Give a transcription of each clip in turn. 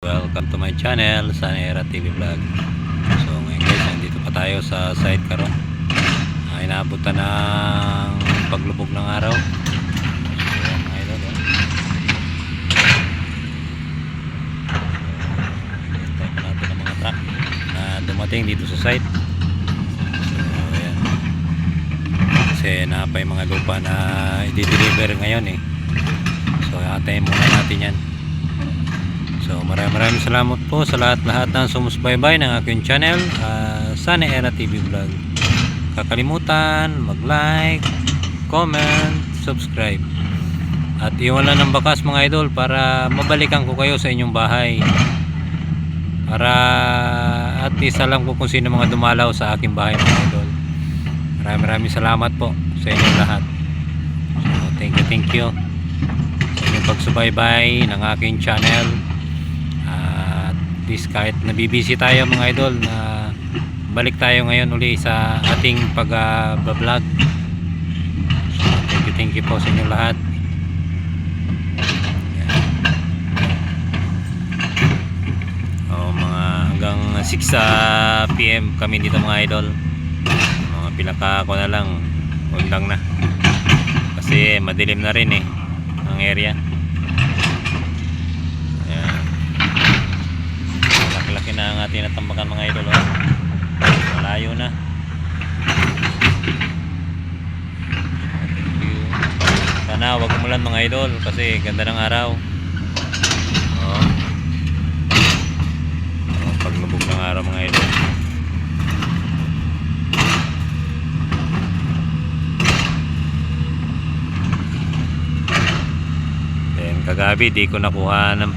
Welcome to my channel, Sanera TV Vlog. So ngayon guys, nandito pa tayo sa site karon. Inaabutan ng paglubog ng araw. So yan mga idol, hintay pa natin ang mga truck na dumating dito sa site. So ayan, kasi napay mga lupa na i-deliver ngayon So antayin muna natin yan. So maraming salamat po sa lahat ng sumusubaybay ng aking channel, Sanera TV Vlog. Kakalimutan mag-like, comment, subscribe at iwan ng bakas mga idol para mabalikan ko kayo sa inyong bahay, para at least alam ko kung sino mga dumalaw sa aking bahay mga idol. Maraming salamat po sa inyong lahat. So thank you sa inyong pagsubaybay ng aking channel. This kahit nabibisi tayo mga idol, na balik tayo ngayon uli sa ating pag-vlog. Thank you po sa inyo lahat. Mga hanggang 6 PM kami dito mga idol. Mga pilaka ko na lang, undang na kasi madilim na rin ang area. Laki na ang ating natambakan mga idol, malayo na. Sana wag umulan mga idol kasi ganda ng araw. Paglubog ng araw mga idol. Then kagabi di ko nakuha ng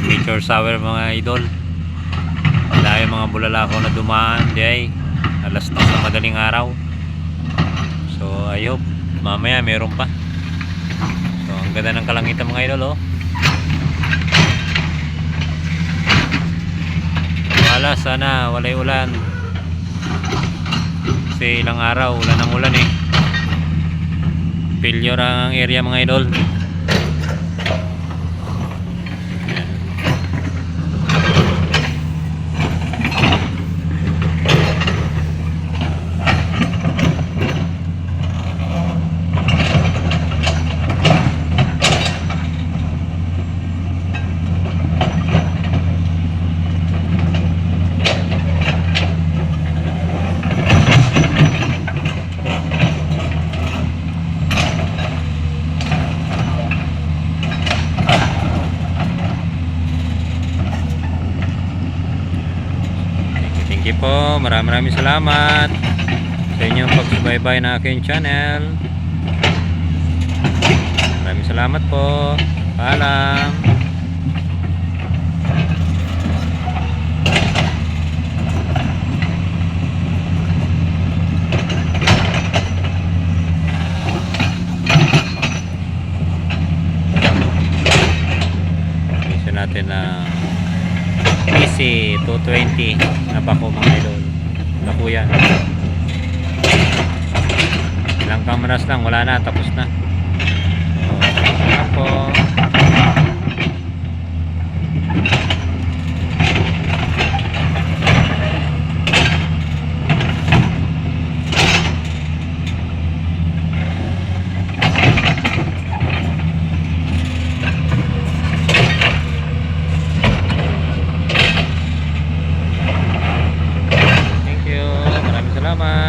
meteor shower mga idol. Dahil mga bulalakaw na dumaan di alas 2 sa madaling araw. So I hope mamaya meron pa. So ang ganda ng kalangitan mga idol. Wala, sana walay ulan kasi ilang araw ulan ng ulan failure ang area mga idol. Thank you po, maraming salamat sa inyong pagsubaybay na aking channel. Maraming salamat po. Paalam. Mission natin na PC 220 na bako mga idol. Bako yan. Ilang cameras lang, wala na, tapos na. So, ako salamat.